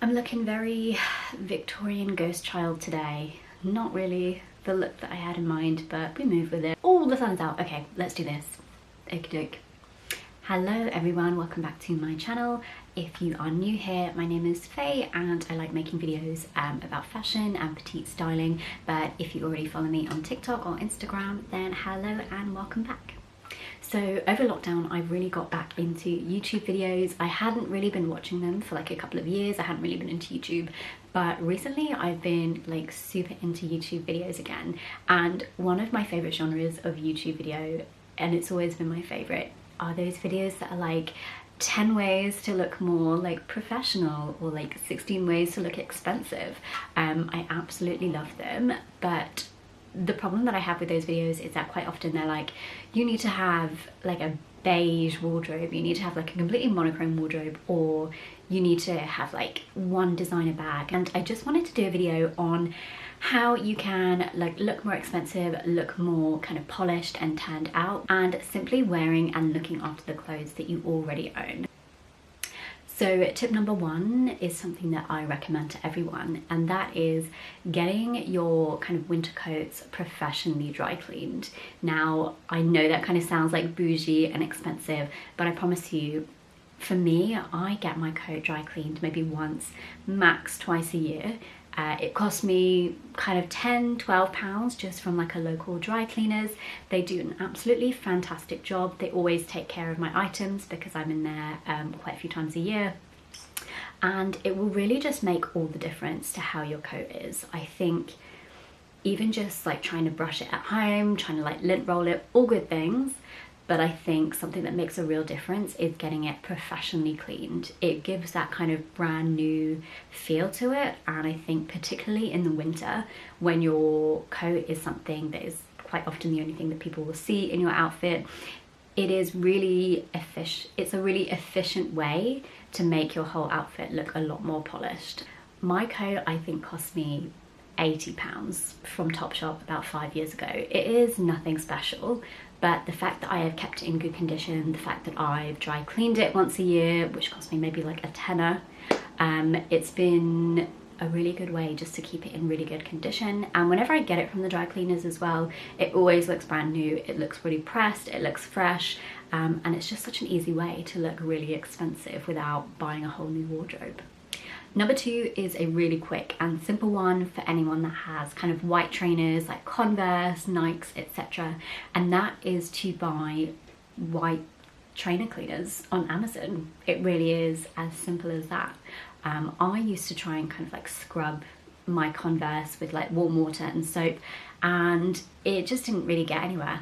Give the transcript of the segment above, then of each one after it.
I'm looking very Victorian ghost child today. Not really the look that I had in mind, but we move with it. Oh, the sun's out. Okay, let's do this. Okie doke. Hello everyone, welcome back to my channel. If you are new here, my name is Faye and I like making videos about fashion and petite styling. But if you already follow me on TikTok or Instagram, then hello and welcome back. So over lockdown, I really got back into YouTube videos. I hadn't really been watching them for like a couple of years. I hadn't really been into YouTube, but recently I've been like super into YouTube videos again. And one of my favorite genres of YouTube video, and it's always been my favorite, are those videos that are like 10 ways to look more like professional or like 16 ways to look expensive. I absolutely love them, but the problem that I have with those videos is that quite often they're like, you need to have like a beige wardrobe, you need to have like a completely monochrome wardrobe, or you need to have like one designer bag. And I just wanted to do a video on how you can like look more expensive, look more kind of polished and turned out, and simply wearing and looking after the clothes that you already own. So tip number one is something that I recommend to everyone, and that is getting your kind of winter coats professionally dry cleaned. Now, I know that kind of sounds like bougie and expensive, but I promise you, for me, I get my coat dry cleaned maybe once, max twice a year. It cost me kind of 10-12 pounds just from like a local dry cleaners. They do an absolutely fantastic job. They always take care of my items because I'm in there quite a few times a year. And it will really just make all the difference to how your coat is. I think even just like trying to brush it at home, trying to like lint roll it, all good things. But I think something that makes a real difference is getting it professionally cleaned. It gives that kind of brand new feel to it. And I think particularly in the winter, when your coat is something that is quite often the only thing that people will see in your outfit, it is really efficient. It's a really efficient way to make your whole outfit look a lot more polished. My coat, I think, cost me £80 from Topshop about 5 years ago. It is nothing special, but the fact that I have kept it in good condition, the fact that I've dry cleaned it once a year, which cost me maybe like a tenner, it's been a really good way just to keep it in really good condition. And whenever I get it from the dry cleaners as well, it always looks brand new. It looks really pressed, it looks fresh, and it's just such an easy way to look really expensive without buying a whole new wardrobe. Number two is a really quick and simple one for anyone that has kind of white trainers like Converse, Nikes, etc. And that is to buy white trainer cleaners on Amazon. It really is as simple as that. I used to try and kind of like scrub my Converse with like warm water and soap, and it just didn't really get anywhere.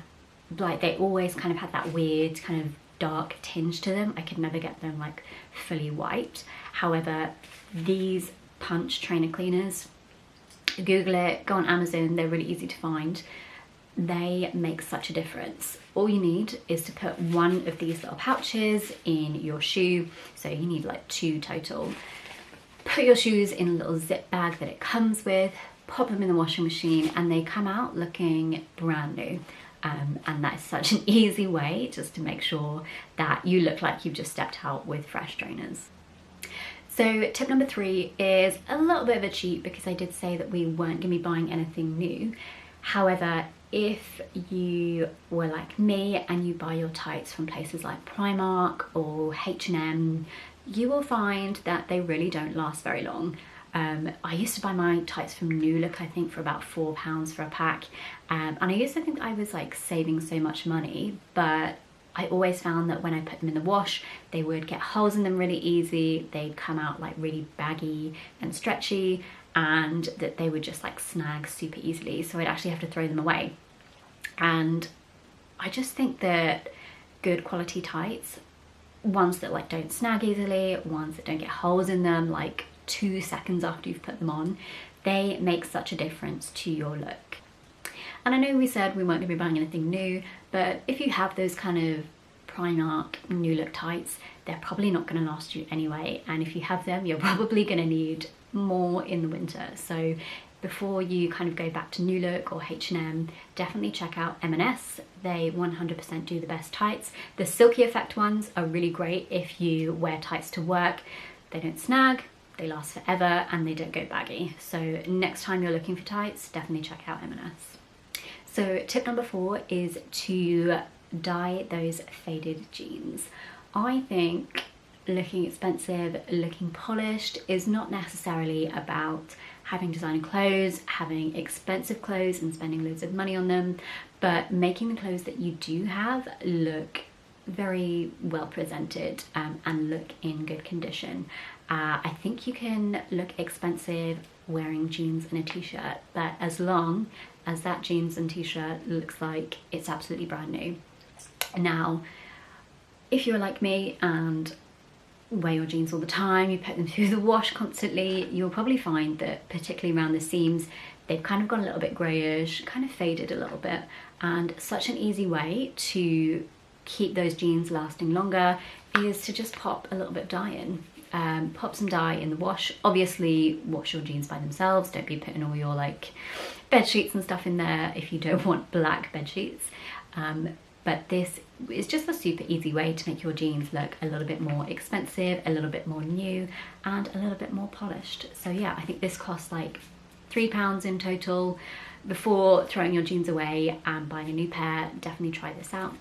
Like they always kind of had that weird kind of dark tinge to them. I could never get them like fully white. However, these Punch trainer cleaners, Google it, go on Amazon, they're really easy to find. They make such a difference. All you need is to put one of these little pouches in your shoe, so you need like 2 total. Put your shoes in a little zip bag that it comes with, pop them in the washing machine, and they come out looking brand new. And that is such an easy way just to make sure that you look like you've just stepped out with fresh trainers. So tip number 3 is a little bit of a cheat because I did say that we weren't going to be buying anything new. However, if you were like me and you buy your tights from places like Primark or H&M, you will find that they really don't last very long. I used to buy my tights from New Look, I think, for about £4 for a pack. And I used to think I was like saving so much money, but I always found that when I put them in the wash, they would get holes in them really easy. They'd come out like really baggy and stretchy, and that they would just like snag super easily. So I'd actually have to throw them away. And I just think that good quality tights, ones that like don't snag easily, ones that don't get holes in them like 2 seconds after you've put them on, they make such a difference to your look. And I know we said we weren't going to be buying anything new, but if you have those kind of Primark New Look tights, they're probably not going to last you anyway. And if you have them, you're probably going to need more in the winter. So before you kind of go back to New Look or H&M, definitely check out M&S. They 100% do the best tights. The Silky Effect ones are really great if you wear tights to work. They don't snag, they last forever and they don't go baggy. So next time you're looking for tights, definitely check out M&S. So tip number 4 is to dye those faded jeans. I think looking expensive, looking polished is not necessarily about having designer clothes, having expensive clothes and spending loads of money on them, but making the clothes that you do have look very well presented and look in good condition. I think you can look expensive wearing jeans and a t-shirt, but as long as that jeans and t-shirt looks like it's absolutely brand new. Now, if you're like me and wear your jeans all the time, you put them through the wash constantly, you'll probably find that particularly around the seams, they've kind of gone a little bit greyish, kind of faded a little bit. And such an easy way to keep those jeans lasting longer is to just pop a little bit of dye in. Pop some dye in the wash. Obviously wash your jeans by themselves, don't be putting all your like bed sheets and stuff in there if you don't want black bed sheets. But this is just a super easy way to make your jeans look a little bit more expensive, a little bit more new, and a little bit more polished. So yeah, I think this costs like £3 in total. Before throwing your jeans away and buying a new pair, definitely try this out.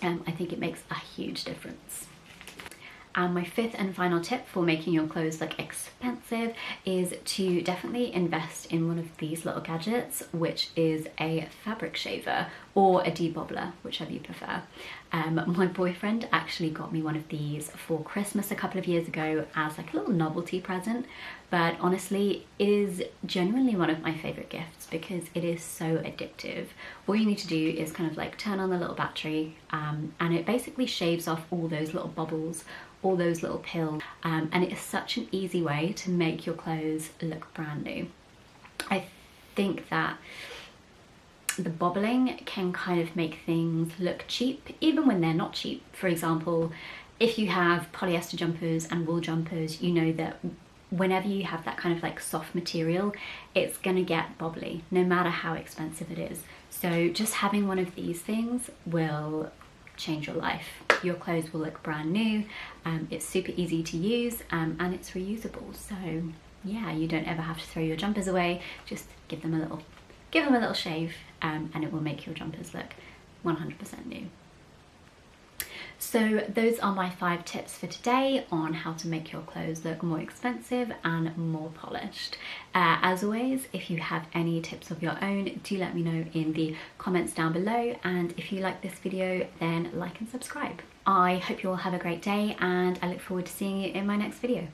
I think it makes a huge difference. And my 5th and final tip for making your clothes look expensive is to definitely invest in one of these little gadgets, which is a fabric shaver or a debobbler, whichever you prefer. My boyfriend actually got me one of these for Christmas a couple of years ago as like a little novelty present, but honestly it is genuinely one of my favorite gifts because it is so addictive. All you need to do is kind of like turn on the little battery and it basically shaves off all those little bubbles, all those little pills, and it is such an easy way to make your clothes look brand new. I think that the bobbling can kind of make things look cheap even when they're not cheap. For example, if you have polyester jumpers and wool jumpers, you know that whenever you have that kind of like soft material, it's gonna get bobbly no matter how expensive it is. So just having one of these things will change your life. Your clothes will look brand new. It's super easy to use and it's reusable. So yeah, you don't ever have to throw your jumpers away. Just give them a little shave and it will make your jumpers look 100% new. So those are my 5 tips for today on how to make your clothes look more expensive and more polished. As always, if you have any tips of your own, do let me know in the comments down below, and if you like this video then like and subscribe. I hope you all have a great day and I look forward to seeing you in my next video.